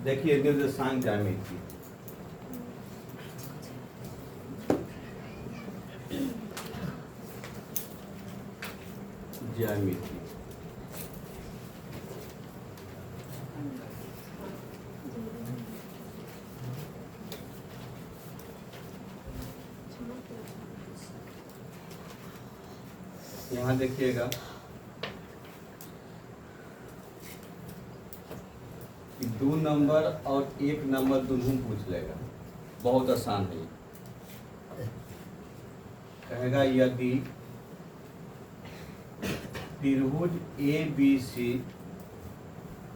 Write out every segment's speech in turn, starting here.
देखिए निर्देशांक ज्यामिति, ज्यामिति यहाँ देखिएगा कि 2 नंबर और 1 नंबर दोनों पूछ लेगा, बहुत आसान है। कहेगा यदि त्रिभुज ABC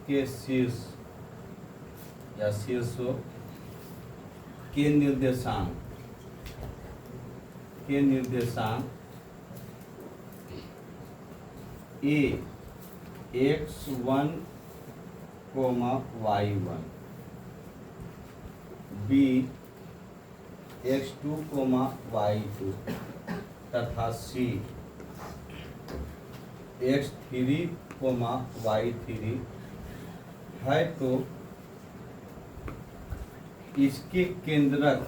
के शीर्ष या शीर्षों के निर्देशांक A x1, y1, B x2, y2 तथा C x3, y3 है, तो इसके केंद्रक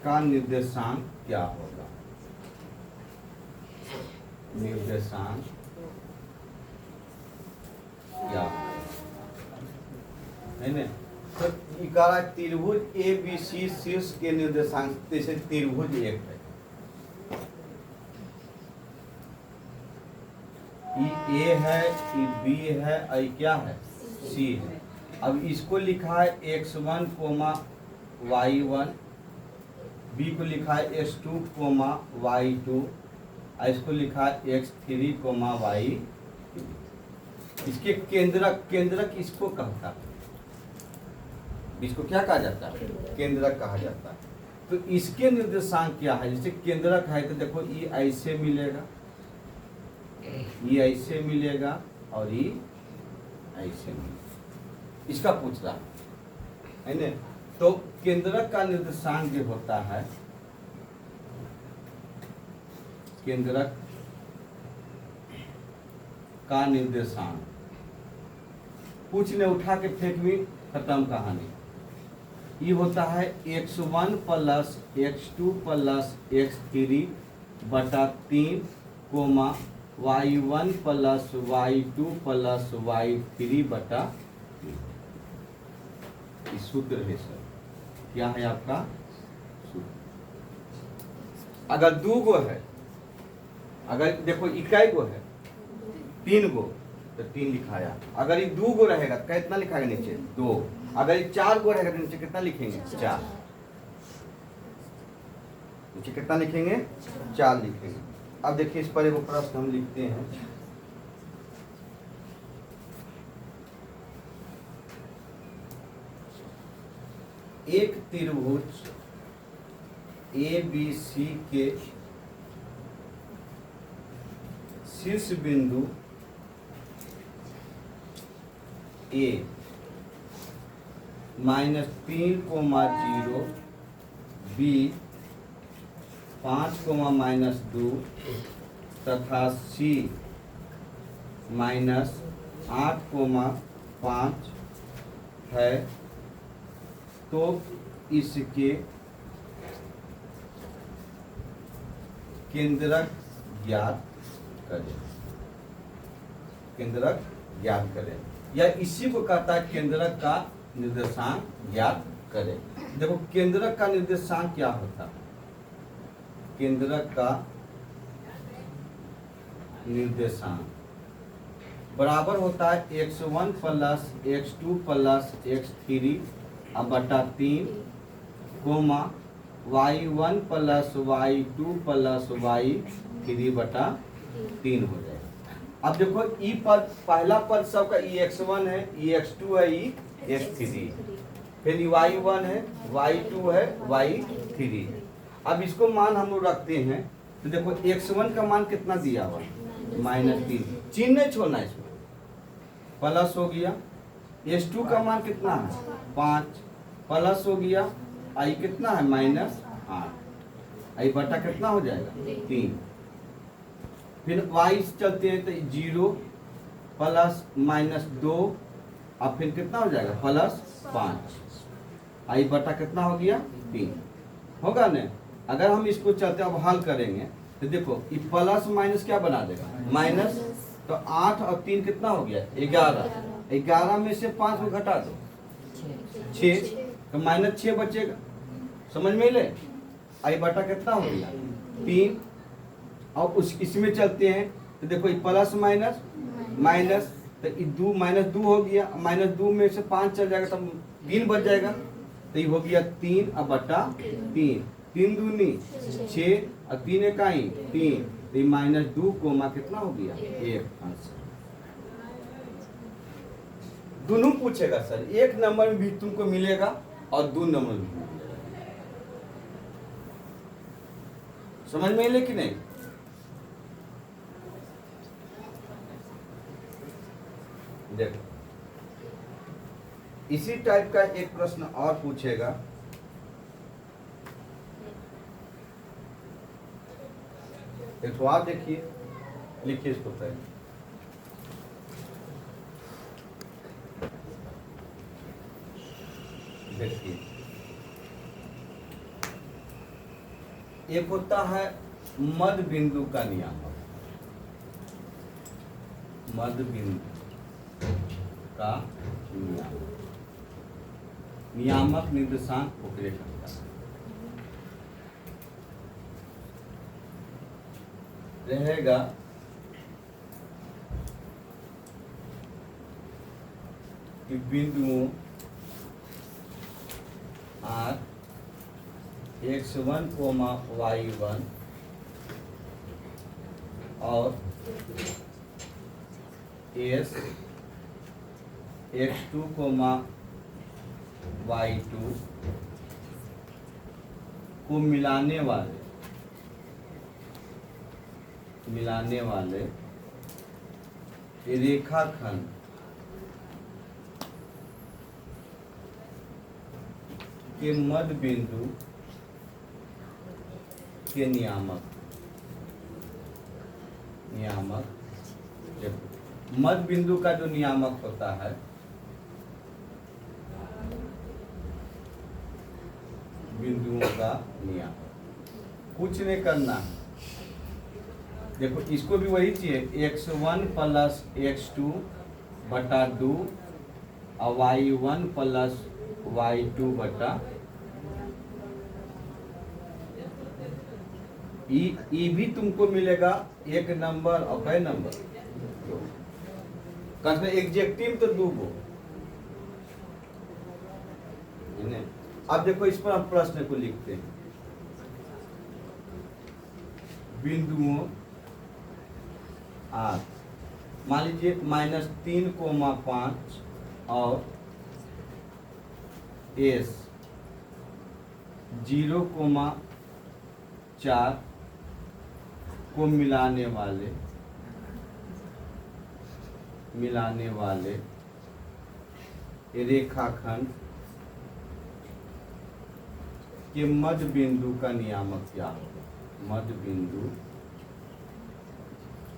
का निर्देशांक क्या होगा? निर्देशांक क्या है ना? तो इकारा त्रिभुज ABC शीर्ष के निर्देशांक, जैसे त्रिभुज एक है, ये A है, ये B है, और ये क्या है? C है। अब इसको लिखा है x1, y1, B को लिखा है x2, y2, और इसको लिखा है x3, y। इसके केंद्रक इसको कहता है, इसको क्या कहा जाता है? केंद्रक कहा जाता है। तो इसके निर्देशांक क्या है? जैसे केंद्रक है तो देखो ये ऐसे मिलेगा, ये ऐसे मिलेगा, और ये ऐसे मिलेगा, इसका पूछ रहा है ना? तो केंद्रक का निर्देशांक जो होता है, केंद्रक का निर्देशांक पूछने उठा के फेंक में खत्म कहानी। ये होता है x1 plus x2 plus x3 बटा 3, y1 plus y2 plus y3 बटा 3। सूत्र है सर, क्या है आपका सूत्र? अगर 2 गो है, अगर देखो इकाई गो है 3 गो तो 3 लिखाया। अगर ये 2 गो रहेगा तो कितना लिखाएगा नीचे? 2। अगर ये 4 गो रहेगा तो नीचे कितना लिखेंगे? 4। नीचे कितना लिखेंगे? 4 लिखेंगे। अब देखिए इस पर एक प्रश्न हम लिखते हैं। एक त्रिभुज ABC के शीर्ष बिंदु A -3, 0, B 5, -2 तथा C -8, 5 है, तो इसके केंद्रक ज्ञात करें। केंद्रक ज्ञात करें, या इसी को कहता है केंद्रक का निर्देशांक ज्ञात करें। देखो केंद्रक का निर्देशांक क्या होता है? केंद्रक का निर्देशांक बराबर होता है x1 plus x2 plus x3 बटा 3, y1 plus y2 plus y3 बटा 3 हो जाएगा। अब देखो ई पद, पहला पद सबका ई x1 है, ई x2 है, ई x3, फिर y1 है, y2 है, y3 है। अब इसको मान हम लोग रखते हैं, तो देखो x1 का मान कितना दिया हुआ? -3, चिन्ह नहीं छोड़ना इसमें, प्लस हो गया। x2 का मान कितना है? 5, प्लस हो गया। आई कितना है? -8, आई बटा कितना हो जाएगा? 3। फिर y चलते हैं तो 0, प्लस माइनस 2 अब फिर कितना हो जाएगा प्लस 5 आई बटा कितना हो गया 3 होगा ना। अगर हम इसको चलते अब हल करेंगे तो देखो ये प्लस माइनस क्या बना देगा माइनस, तो 8 और 3 कितना हो गया 11, 11 में से 5 को घटा दो 6, तो माइनस 6 बचेगा, समझ में ले। आई बटा कितना हो गया 3। और उस इसमें चलते हैं तो देखो ये प्लस माइनस माइनस, तो ये 2 माइनस 2 हो गया, माइनस 2 में से 5 चल जाएगा तब 3 बच जाएगा, तो ये हो गया 3 अब बटा 3, 3 दूनी 6 और 3 इकाई 3, तो माइनस 2 कोमा कितना हो गया 1 आंसर। दोनों पूछेगा सर, एक नंबर में भी तुमको मिलेगा और 2 नंबर में भी मिलेगा। समझ में ले कि नहीं। देखो इसी टाइप का एक प्रश्न और पूछेगा, तो आप देखिए, लिखिए इसको पहले। देखिए एक होता है मध्य बिंदु का नियामक, मध्य बिंदु का नियामक, नियामक निर्देशांक ओकरे करता है। रहेगा कि बिंदुओं R x1, y1 और S x2, y2 को मिलाने वाले रेखाखंड के मध्य बिंदु के नियामक मध्य बिंदु का जो नियामक होता है, बिंदुओं का नियामक कुछ नहीं करना है। देखो इसको भी वही चाहिए, x1 प्लस x2 बटा 2 और y1 प्लस y2 बटा ई भी तुमको मिलेगा एक नंबर और कई नंबर कसमें एग्जेक्टिव तो 2 गो। अब देखो इस पर हम प्रश्न को लिखते हैं, बिंदुओं R मान लीजिए -3, 5 और S 0, 4 को मिलाने वाले रेखाखंड के मध्य बिंदु का नियामक क्या होगा, मध्य बिंदु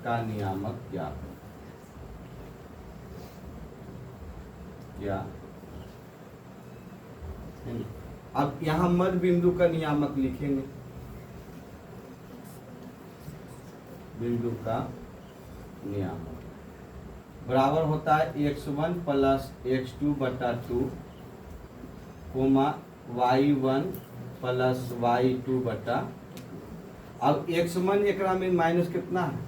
का नियामक क्या है, क्या। अब यहां मध्य बिंदु का नियामक लिखेंगे, बिंदु का नियामक बराबर होता है x1 प्लस x2 बटा 2 y1 प्लस y2 बटा। अब x1 एकरा में माइनस कितना है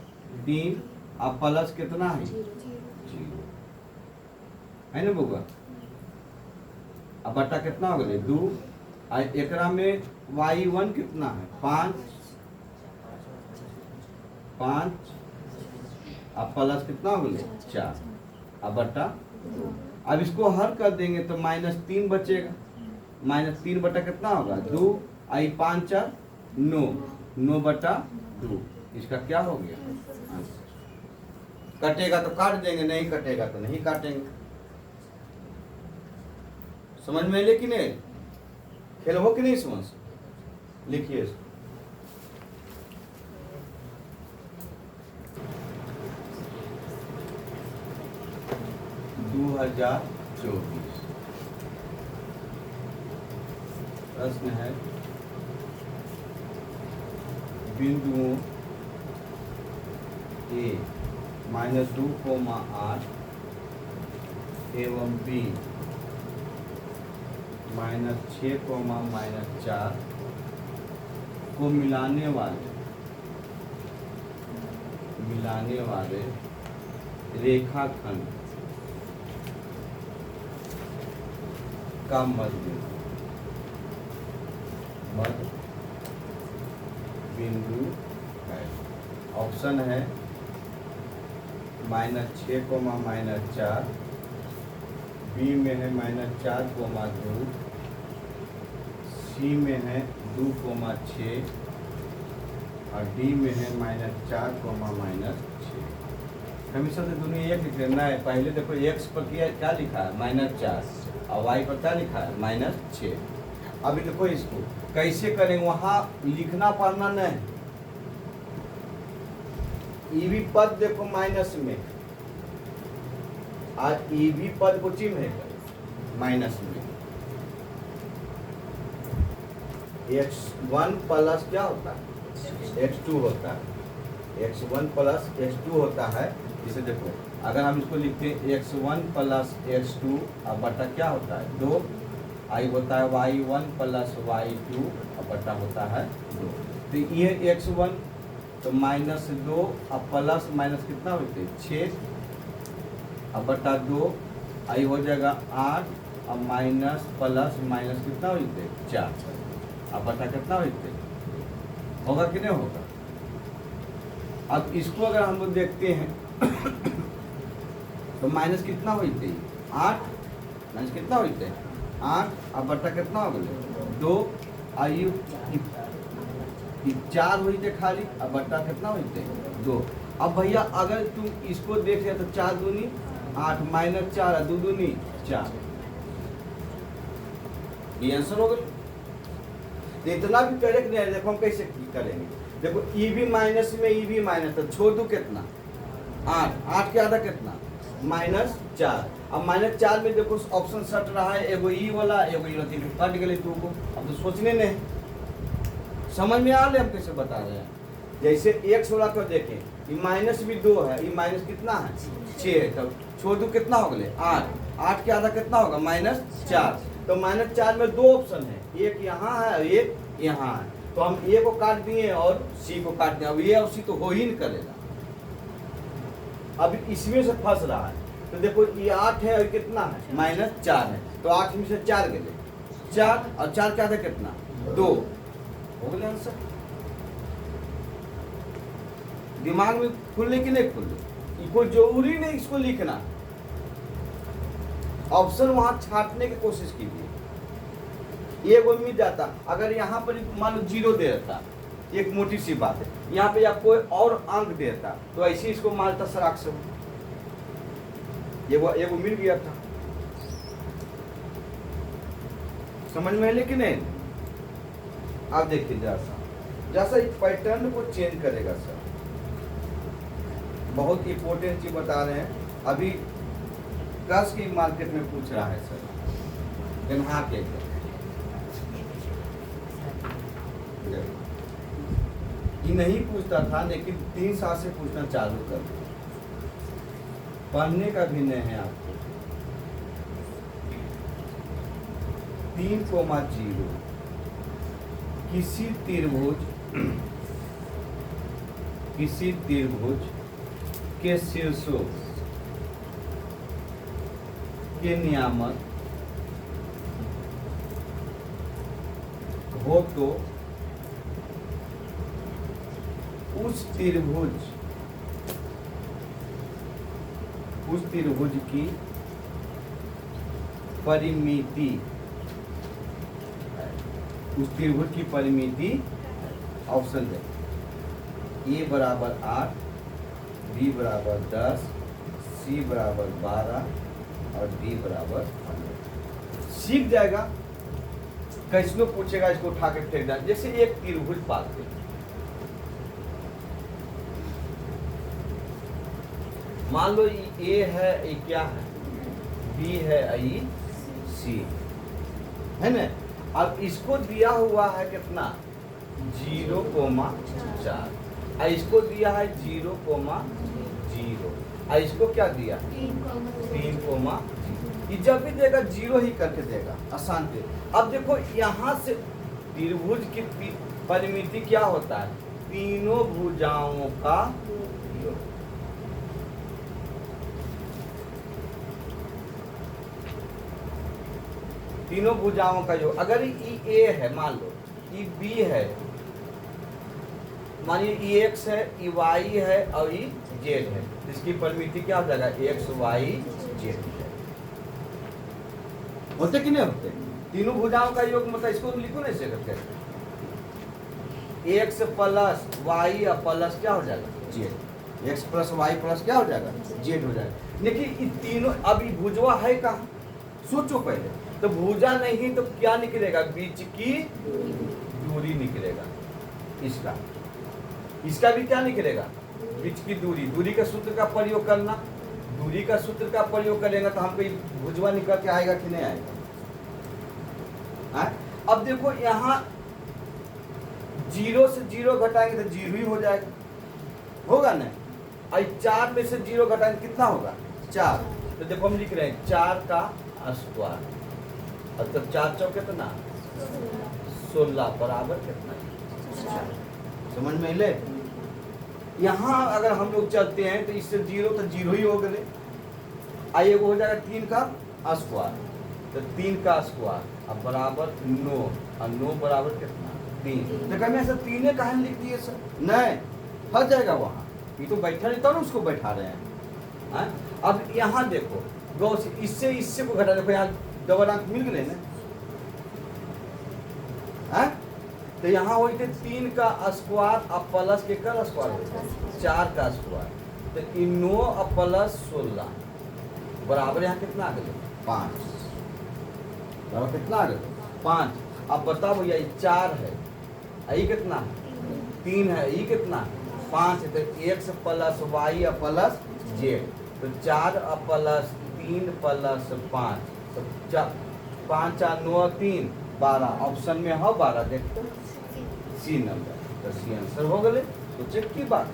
3, अब प्लस कितना है 0 है ना बउआ। अब बटा कितना हो गया 2, एकरा में y1 कितना है 5, अब प्लस कितना हो गया 4, अब बटा 2। अब इसको हल कर देंगे तो -3 बचेगा, -3 बटा कितना होगा 2, आई 5 4 9, 9 बटा 2, इसका क्या हो गया आंसर। कटेगा तो काट देंगे, नहीं कटेगा तो नहीं काटेंगे। समझ में ले कि नहीं, खेल हो कि नहीं समझ। लिखिए इसको, 2024। प्रश्न है बिंदुओं ए -2,8 एवं बी -6,-4 को मिलाने वाले रेखाखंड का मध्य बिंदु है। ऑप्शन है -6,-4, बी में है -4,2, सी में है 2,6 और डी में है -4,-6। हमेशा से दोनों एक लिख लेना है। पहले देखो एक्स पर क्या लिखा है -4 और वाई पर क्या लिखा है -6। अभी देखो इसको कैसे करेंगे, वहां लिखना पढ़ना नहीं। ईवी पद देखो माइनस में, आज ईवी पद को चिन्ह है माइनस में। x1 प्लस क्या होता है x2 होता है, x1 प्लस x2 होता है। इसे देखो अगर हम इसको लिखते हैं x1 प्लस x2 अब बटा क्या होता है 2, आई होता है y1 प्लस y2 अब बटा होता है 2। तो ये x1 तो -2 अब प्लस माइनस कितना होते 6 अब बटा 2 आई हो जाएगा 8 अब माइनस प्लस माइनस कितना होते 4 अब बटा कितना होते होगा कि नहीं होगा। अब इसको अगर हम लोग देखते हैं तो माइनस कितना होते 8 माइनस कितना होते 8 अब बटा कितना हो गए 2 आयु 4 होते खाली अब बटा कितना होते 2। अब भैया अगर तुम इसको देख रहे तो 4 दूनी 8 -4 2 दूनी 4, ये आंसर हो गया। इतना भी करेक्ट नहीं है। देखो हम कैसे करेंगे, देखो ई भी माइनस में ई भी माइनस तो छोड़ दो कितना 8 के आधा कितना -4। अब -4 में देखो ऑप्शन सट रहा है एगो ई वाला एगो ई वाला, कट गए तू को। अब तो सोचने नहीं समझ में आ रहे हम कैसे बता रहे हैं। जैसे x वाला को देखें ये माइनस भी 2 है, ये माइनस कितना है 6 है, तब छोड़ दो कितना हो गए 8 के आधा कितना होगा -4। तो -4 में 2 ऑप्शन है, एक यहाँ है और एक यहाँ है। तो हम ए को काट दिए और सी को काट दिए। अब ये और सी तो हो ही नहीं करेगा, अभी इसमें से फंस रहा है। तो देखो ये 8 है और कितना है -4 है, तो 8 में से 4 गए 4 और 4 के आधा कितना 2 हो गया आंसर। दिमाग में खुलने की नहीं खुलने, कोई जरूरी नहीं इसको लिखना, ऑप्शन वहां छांटने की कोशिश कीजिए। ये वो मिल जाता। अगर यहाँ पर मान लो 0 दे देता, एक मोटी सी बात है, यहाँ पे या कोई और अंक देता तो ऐसे इसको मारता सराख से, ये वो मिल गया था। समझ में लेकिन नहीं। आप देखिए जैसा एक पैटर्न को चेंज करेगा सर, बहुत इंपॉर्टेंट चीज बता रहे हैं। अभी कस की मार्केट में पूछ रहा है सर गन्हा के, ये नहीं पूछता था लेकिन 3 साल से पूछना चालू कर दिया। पढ़ने का भी नहीं है आपको। 3,0 किसी त्रिभुज के शीर्षों के नियामक हो तो उस त्रिभुज की परिमिति ऑप्शन है ए बराबर 8, बी बराबर 10, सी बराबर 12 और डी बराबर 15। सीख जाएगा, कैसे पूछेगा इसको उठा के फेंक देना। जैसे एक त्रिभुज पाते हैं, मान लो ये है, ये क्या है बी है आई सी, है ना। अब इसको दिया हुआ है कितना 0,4, और इसको दिया है 0,0, और इसको क्या दिया 3, ये जब भी देगा 0 ही करके देगा, आसान से। अब देखो यहाँ से त्रिभुज की परिमिति क्या होता है, तीनों भुजाओं का योग। तीनों भुजाओं का योग। अगर ई ए है, मान लो ई बी है, मानिए ई एक्स है, ई वाई है और ई जेड है, इसकी परिमिति क्या हो जाएगा एक्स वाई जेड है। होते कि नहीं होते, तीनों भुजाओं का योग, मतलब इसको लिखो ना ऐसे करके, एक्स प्लस वाई प्लस क्या हो जाएगा Z, X plus Y plus क्या हो जाएगा जेड हो जाएगा। लेकिन ये तीनों, अब ये भुजवा है कहाँ, सोचो पहले, तो भुजा नहीं तो क्या निकलेगा, बीच की दूरी निकलेगा, इसका इसका भी क्या निकलेगा, बीच की दूरी। दूरी का सूत्र का प्रयोग करना, दूरी का सूत्र का प्रयोग करेंगे तो हमको भुजवा निकल के आएगा कि नहीं आएगा। अब देखो यहाँ 0 से 0 घटाएंगे तो 0 ही हो जाएगा, होगा ना। और 4 में से 0 घटाएंगे कितना होगा 4, तो देखो हम लिख रहे हैं 4 का स्क्वायर, और तब 4 चौके कितना 16 बराबर कितना, समझ में ले। यहाँ अगर हम लोग चलते हैं तो इससे 0 तो 0 ही हो गए, आइए वो हो जाएगा 3 का स्क्वायर, तो 3 का स्क्वायर अब बराबर 9, और 9 बराबर कितना 3। देखो मैं ऐसा 3 कहाँ लिख दिए सर, नहीं फंस जाएगा वहाँ, ये तो बैठा नहीं था ना, उसको बैठा रहे हैं। अब यहाँ देखो गौ से इससे इससे को घटा, देखो यहाँ डबल अंक मिल गए ना, तो यहाँ हो 3 का स्क्वायर अब प्लस के का स्क्वायर 4 का स्क्वायर, तो 9 प्लस 16 बराबर यहाँ कितना आ गया 5, बराबर कितना आ गया 5। अब बताओ भैया ये 4 है, ये कितना 3 है, ये कितना 5 है, तो X plus Y plus Z, तो 4 प्लस 3 प्लस 5, तो 5 4 9 3 12, ऑप्शन में हो 12, देखते सी नंबर, तो सी आंसर हो गए। तो चेक की बात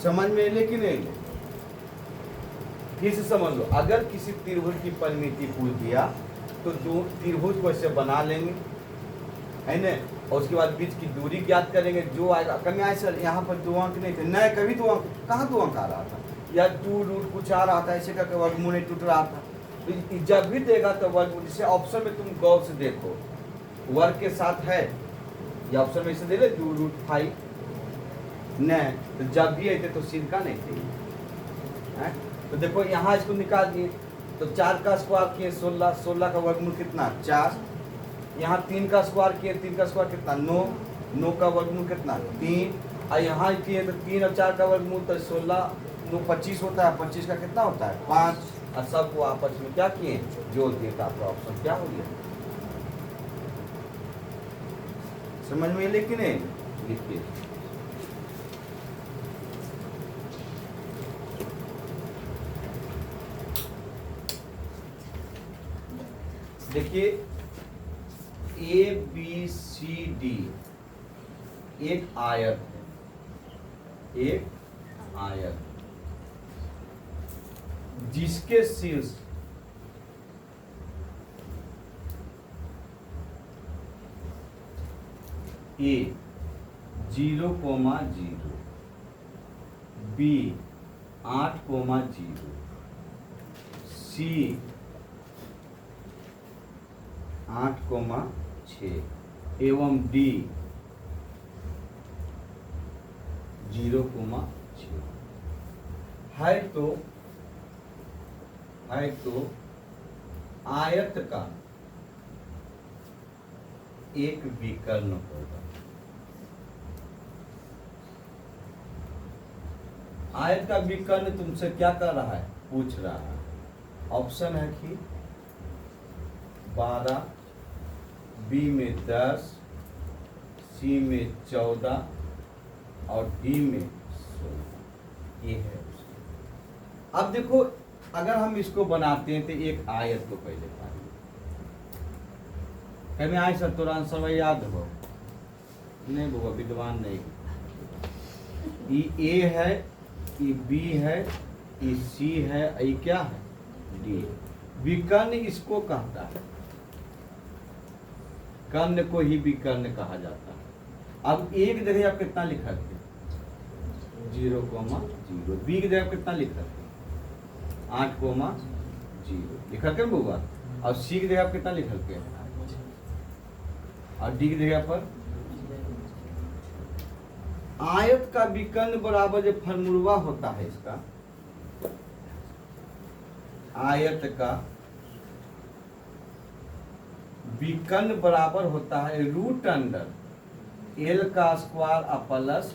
समझ में ले कि नहीं ले, फिर से समझ लो। अगर किसी त्रिभुज की परिमिति पूछ दिया तो दो त्रिभुज को ऐसे बना लेंगे, है ना, और उसके बाद बीच की दूरी ज्ञात करेंगे, जो आएगा। कभी आए सर यहाँ पर 2 अंक नहीं थे, नहीं कभी 2 अंक, कहाँ 2 अंक आ रहा था, या 2 रूट कुछ आ रहा था, ऐसे करके वर्गमूल नहीं टूट रहा था। तो जब भी देगा तो वर्गमूल, जैसे ऑप्शन में तुम गौर से देखो वर्ग के साथ है, या ऑप्शन में इसे दे ले 2 रूट 5, नहीं तो जब भी आते तो सिर का नहीं थे। तो देखो यहाँ इसको निकाल दिए, तो 4 का स्क्वायर किए 16, 16 का वर्गमूल कितना 4, यहाँ 3 का स्क्वायर किए, 3 का स्क्वायर कितना 9, 9 का वर्गमूल कितना 3, और यहाँ किए तो 3 और 4 का वर्गमूल तो 16 9 25 होता है, 25 का कितना होता है 5, और सबको आपस में क्या किए जोड़ दिए, तो आपका ऑप्शन क्या हो गया, समझ में लेकिन लिखिए। देखिए ए बी सी डी एक आयत है, एक आयत जिसके शीर्ष ए 0,0, बी 8,0, सी 8,6 एवं डी 0,6 है, तो आयत का एक विकर्ण होगा। आयत का विकर्ण तुमसे क्या कर रहा है, पूछ रहा है। ऑप्शन है कि 12, बी में 10, सी में 14 और डी में 16, ये है। अब देखो अगर हम इसको बनाते हैं तो एक आयत को पहले कहीं आए सर तोरा आंसर भाई याद हो नहीं बुआ विद्वान नहीं ये ए है ये बी है ये सी है ये क्या है डी विकर्ण इसको कहता है कर्ण को ही विकर्ण कहा जाता है। अब एक जगह आप कितना लिखा थे 0,0 बी की जगह कितना लिखा थे 8,0 लिखा कर बुआ और सी की जगह आप कितना लिखल के और डी की जगह पर आयत का विकर्ण बराबर जो फॉर्मूला होता है इसका आयत का विकर्ण बराबर होता है रूट अंडर एल का स्क्वायर प्लस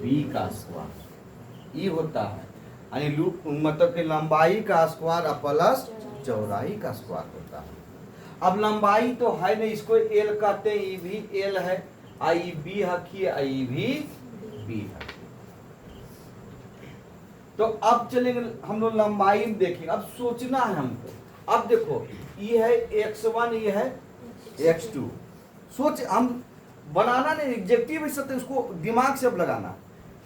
बी का स्क्वायर ये होता है यानी रूट मतलब कि लंबाई का स्क्वायर प्लस चौड़ाई का स्क्वायर होता है। अब लंबाई तो है नहीं इसको एल कहते हैं ये भी एल है आई बी हकी आई भी बी है। तो अब चलेंगे हम लोग लंबाई में देखेंगे अब सोचना है हमको। अब देखो ये है x1 ये है x2 सोच हम बनाना नहीं एग्जेक्टिव है सकते उसको दिमाग से अब लगाना।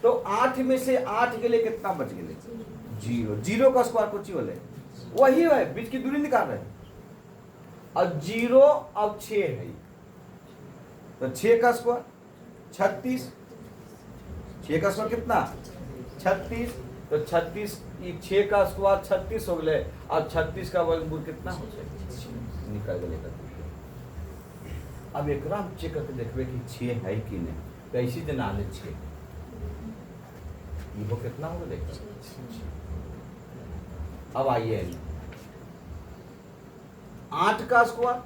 तो 8 में से 8 के लिए कितना बच गए 0 का स्क्वायर कुछ बोले वही है बीच की दूरी निकाल रहे हैं और 0 अब 6 है तो 6 का स्क्वायर 36 6 का स्क्वायर कितना 36 तो 36 6 का स्क्वायर 36 हो गए और 36 का वर्गमूल कितना हो निकल गए। अब एक चेक करके देखबे कि 6 है कि नहीं कैसी जना ले 6 ये वो कितना होगा देख। अब आइए 8 का स्क्वायर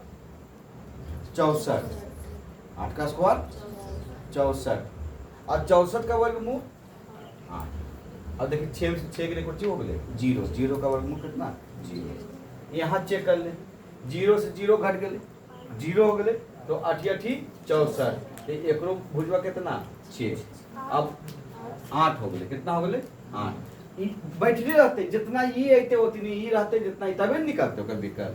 64 8 का स्क्वायर 64 और 64 का वर्गमूल 8। अब देखिए 6 में से 6 के लिए कुछ हो गए 0 का वर्गमूल कितना 0। यहाँ चेक कर ले 0 से 0 घट गए 0 हो गए तो 8 64 एक भुजवा कितना 6 अब 8 हो गए कितना हो गए 8 बैठले रहते जितना ये अते उतनी ये रहते जितना तबे निकलते हो कभी कर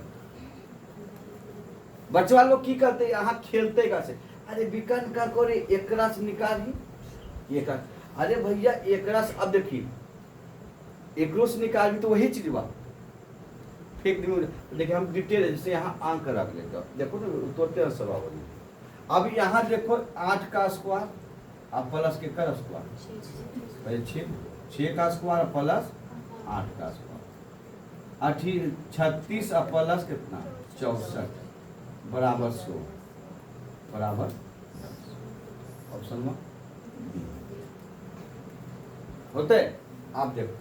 बच्चा लोग की करते यहाँ खेलते कैसे अरे विकर्ण कर को रे एक रस निकाल ही एक अरे भैया एक रस अब देखिए एक रोस निकाल भी तो वही चीज बा फेंक दी देखिए हम डिटेल जैसे यहाँ अंक रख लेते देखो ना तोड़ते स्वभाव अब यहाँ देखो 8 का स्क्वायर अब प्लस के कर स्क्वायर 6 का स्क्वायर प्लस 8 का स्क्वायर 36 प्लस कितना 64 बराबर 100 बराबर ऑप्शन में होते। आप देखो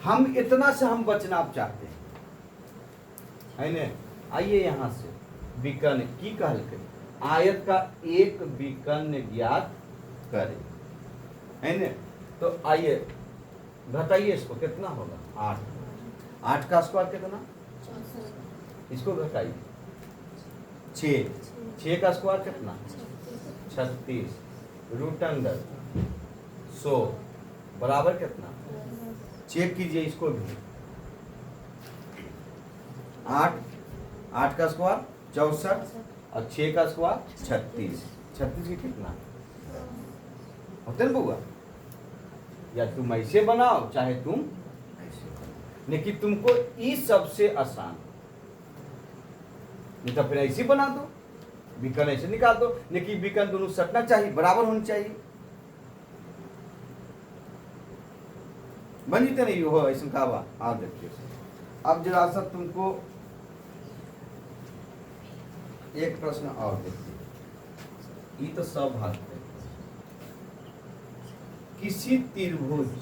हम इतना से हम बचना आप चाहते हैं है न आइए यहाँ से विकर्ण की कहल के आयत का एक विकर्ण ज्ञात करें है न। तो आइए घटाइए इसको कितना होगा 8 का स्क्वायर कितना इसको घटाइए 6 का स्क्वायर कितना 36 रूट अंडर 100 बराबर कितना चेक कीजिए इसको भी 8 का स्क्वायर 64 और 6 का स्क्वायर 36 की कितना होते ना बुआ या तुम ऐसे बनाओ चाहे तुम ऐसे बनाओ लेकिन तुमको ये सबसे आसान नहीं तो फिर ऐसे बना दो विकर्ण ऐसे निकाल दो लेकिन विकर्ण दोनों सटना चाहिए बराबर होनी चाहिए बन जीते नहीं हो ऐसा कहा आप देखिए। अब जरा सा तुमको एक प्रश्न और देखिए ये तो सब भाग है किसी त्रिभुज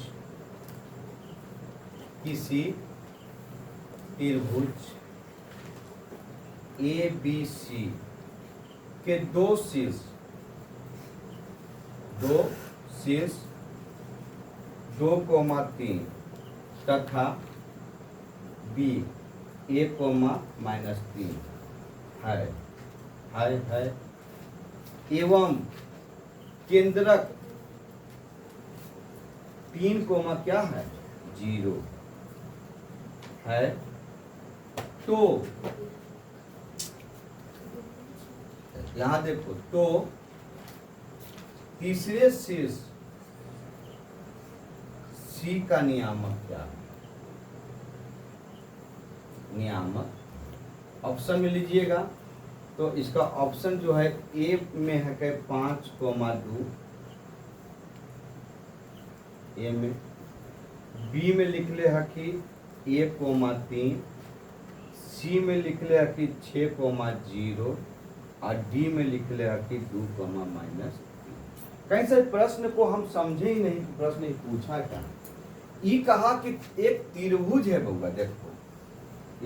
ए बी सी के दो शीर्ष 2,3 तथा बी 1,-3 है एवं केंद्रक 3, क्या है 0 है तो यहां देखो, तो तीसरे शेष सी का नियामक क्या है? नियामक ऑप्शन में लीजिएगा तो इसका ऑप्शन जो है ए में है कि 5,2, ए में, बी में लिख ले है कि 1,3, सी में लिख ले है कि 6,0 और डी में लिख ले है कि 2,-3। कहीं से प्रश्न को हम समझे ही नहीं, प्रश्न ही पूछा क्या। ये कहा कि एक त्रिभुज है बउआ, देखो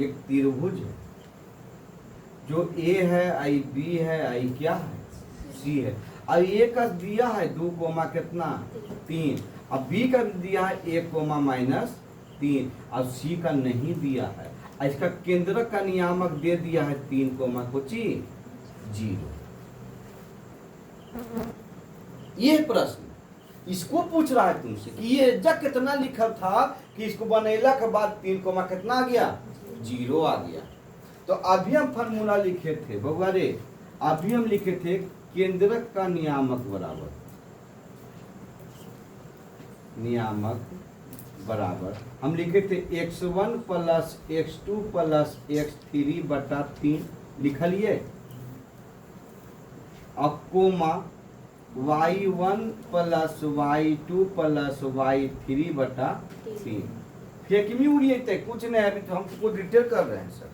एक त्रिभुज है जो ए है, आई बी है, आई क्या है, सी है। अब ए का दिया है 2, कितना 3, अब बी का दिया है 1,-3, अब सी का नहीं दिया है। इसका केंद्रक का नियामक दे दिया है 3, कुछ 0। ये प्रश्न इसको पूछ रहा है तुमसे कि ये जब कितना लिखा था कि इसको बनेला के बाद 3, कितना आ गया, 0 आ गया। तो अभी हम फॉर्मूला लिखे थे बउआ रे, अभी हम लिखे थे केंद्रक का नियामक बराबर, नियामक बराबर हम लिखे थे x1 + x2 + x3 बटा 3 लिखलिए, अब कोमा y1 + y2 + y3 बटा 3। फेंकमी उड़िए कुछ नहीं, अभी तो हम कुछ डिटेल कर रहे हैं सर।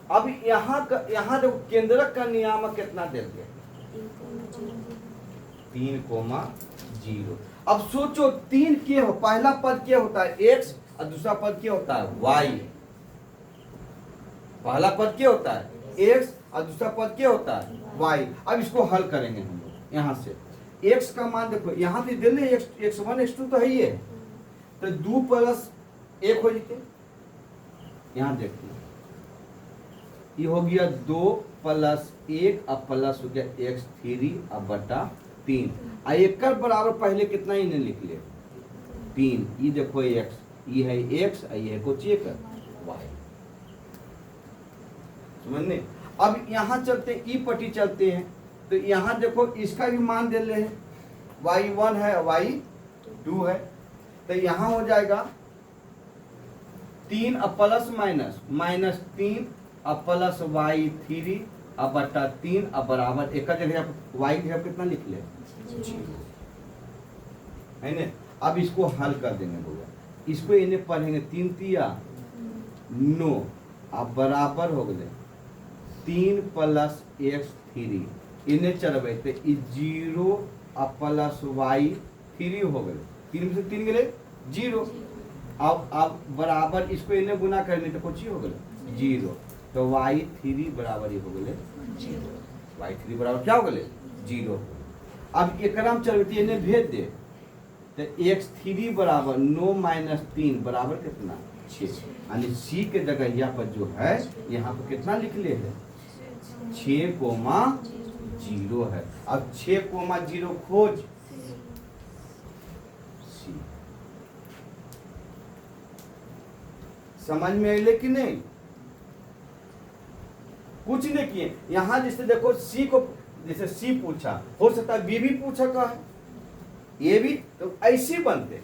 अब यहाँ देखो केंद्रक का नियामक कितना दे दिया, 3,0। अब सोचो 3 के हो, पहला पद क्या होता है x और दूसरा पद क्या होता है y। पहला पद क्या होता है x और दूसरा पद क्या होता है y। अब इसको हल करेंगे हम लोग। यहाँ से x का मान देखो, यहाँ से दिल्ली x1 x2 तो है ही है, तो 2 + 1 हो जाते। यहाँ देखिए ये हो गया 2 + 1 अब प्लस हो गया x3 अब बटा 3। एक बराबर पहले कितना ही ने लिख ले 3। ये देखो x, ये है x, ये है कुछ एक y। समझने। अब यहाँ चलते ई पट्टी चलते हैं, तो यहाँ देखो इसका भी मान दे ले हैं, y1 है y2 है, तो यहाँ हो जाएगा 3 अब प्लस माइनस -3 अब प्लस y3 अब बटा 3 अब बराबर एक जगह y की जगह कितना लिख ले है ना। अब इसको हल कर देंगे बोला, इसको इन्हें पढ़ेंगे 3 तिया 9 अब बराबर हो गए 3 + x3 इन्हें चलबे तो 0 अब प्लस y3 हो गए, 3 में से 3 गए 0। अब बराबर इसको इन्हें गुना करने तो कुछ ही हो गए 0, तो y3 बराबर ही हो गए 0। y3 बराबर क्या हो गए 0। अब एक चलती इन्हें भेज दे तो x3 बराबर 9 - 3 बराबर कितना 6, यानी सी के जगह यहाँ पर जो है यहाँ पर कितना लिख ले है 6,0 है। अब 6,0 खोज सी। समझ में आइले कि नहीं। कुछ नहीं किए यहाँ, जैसे देखो सी को, जैसे सी पूछा, हो सकता है बी भी पूछा का है, ये भी, तो ऐसे बनते,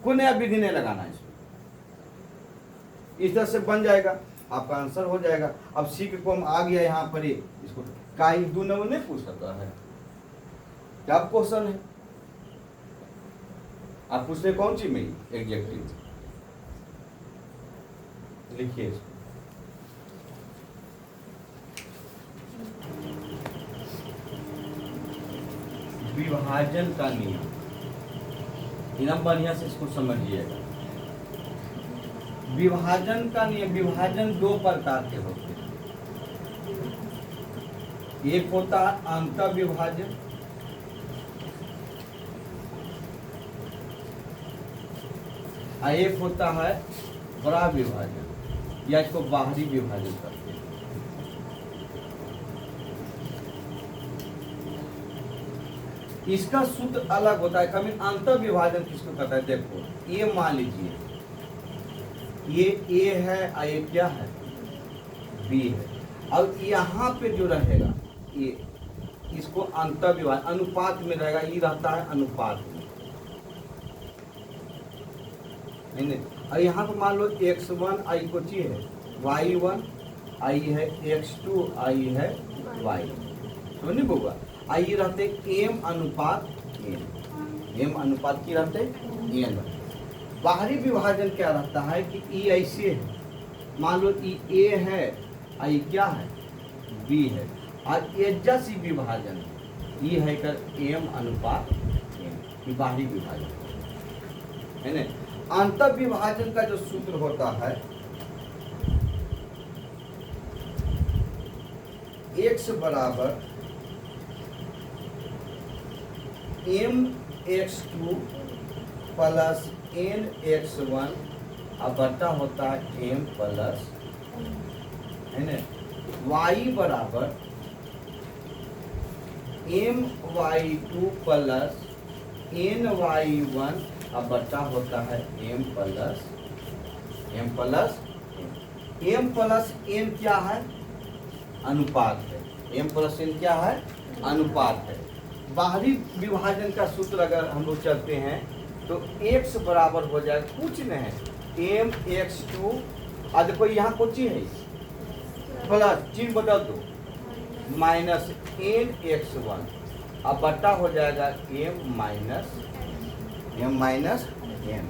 कोई नया विधि नहीं लगाना है इसमें, इस तरह से बन जाएगा, आपका आंसर हो जाएगा। अब सी के फॉर्म आ गया यहाँ पर, इसको काई 2 नंबर नहीं पूछ सकता है, क्या क्वेश्चन है आप पूछ रहे कौन सी में एग्जेक्टिव लिखिए इसको। विभाजन का नियम, नियम बढ़िया से इसको समझिएगा। विभाजन का नियम, विभाजन 2 प्रकार के होते हैं, एक होता है अंतर विभाजन, और एक होता है बड़ा विभाजन, या इसको बाहरी विभाजन करते हैं। इसका सूत्र अलग होता है, कभी अंतर विभाजन किसको कहता है, देखो ये मान लीजिए ये ए है और ये क्या है, बी है। अब यहाँ पे जो रहेगा ये, इसको अंतर्विभाजन अनुपात में रहेगा, ये रहता है अनुपात में, नहीं। और यहाँ पे मान लो x1 आई को चाहिए है, y1 आई है, x2 आई है, y तो नहीं होगा। आई रहते m अनुपात n, m अनुपात की रहते n। बाहरी विभाजन क्या रहता है कि ई ऐसे है, मान लो ई ए है, आई क्या है, बी है, और एजा सी विभाजन ये है कर m अनुपात n, ये बाहरी विभाजन है ना। अंतर विभाजन का जो सूत्र होता है, x बराबर mx2 प्लस nx1 अब बटा होता है m प्लस, है ना। y बराबर my2 प्लस ny1 अब बटा होता है m plus m plus n क्या है, अनुपात है। m प्लस n क्या है, अनुपात है। बाहरी विभाजन का सूत्र अगर हम लोग चलते हैं तो x बराबर हो जाए कुछ नहीं है mx2, आज देखो यहाँ कुछ ही है प्लस चिन्ह बदल दो, माइनस nx1 अब बटा हो जाएगा m minus n,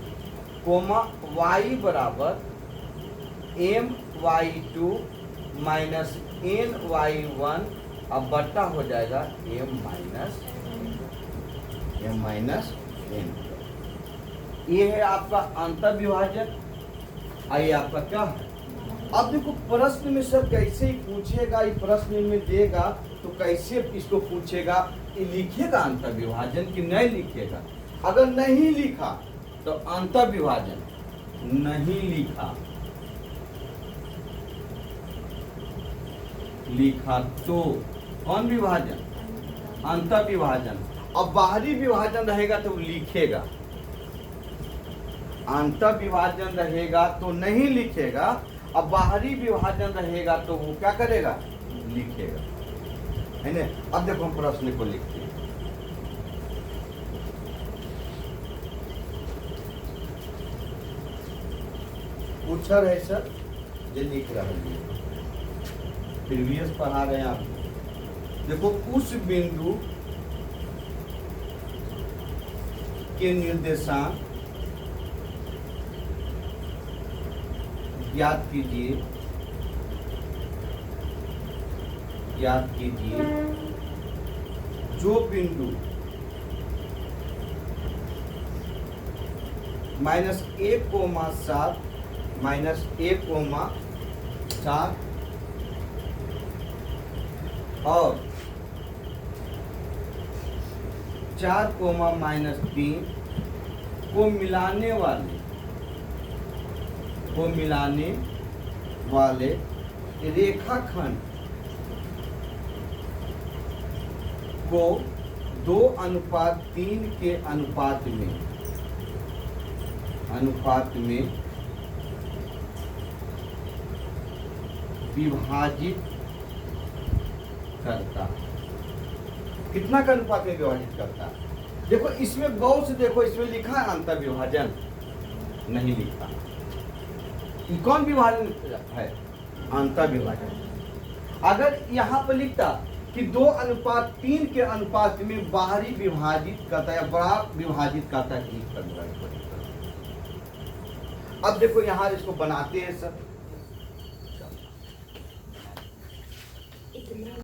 comma y बराबर my2 माइनस ny1 अब बटा हो जाएगा m माइनस n। ये है आपका अंतर विभाजन। आइए आपका क्या है, अब देखो प्रश्न में सर कैसे ही पूछेगा, ये प्रश्न में देगा तो कैसे इसको पूछेगा, ये लिखेगा अंतर विभाजन कि नहीं लिखेगा। अगर नहीं लिखा तो अंतर विभाजन, नहीं लिखा तो कौन विभाजन, अंतर विभाजन। अब बाहरी विभाजन रहेगा तो लिखेगा, अंतर विभाजन रहेगा तो नहीं लिखेगा, अब बाहरी विभाजन रहेगा तो वो क्या करेगा, लिखेगा, है ना। अब देखो हम प्रश्न को लिखते हैं। पूछा रहे सर, ये लिख रहा है, प्रीवियस पढ़ा रहे हैं आप। देखो उस बिंदु के निर्देशांक ज्ञात कीजिए जो बिंदु -1,7 -1,7 और 4,-3 को मिलाने वाले रेखाखंड को 2:3 के अनुपात में विभाजित करता। कितना का अनुपात में विभाजित करता? देखो इसमें गौर से देखो, इसमें लिखा है अंतर विभाजन, नहीं लिखा। ये कौन विभाजन है? अंतर विभाजन। अगर यहाँ पर लिखता कि 2:3 के अनुपात में बाहरी विभाजित करता या बड़ा विभाजित करता, अब देखो यहाँ इसको बनाते हैं सब।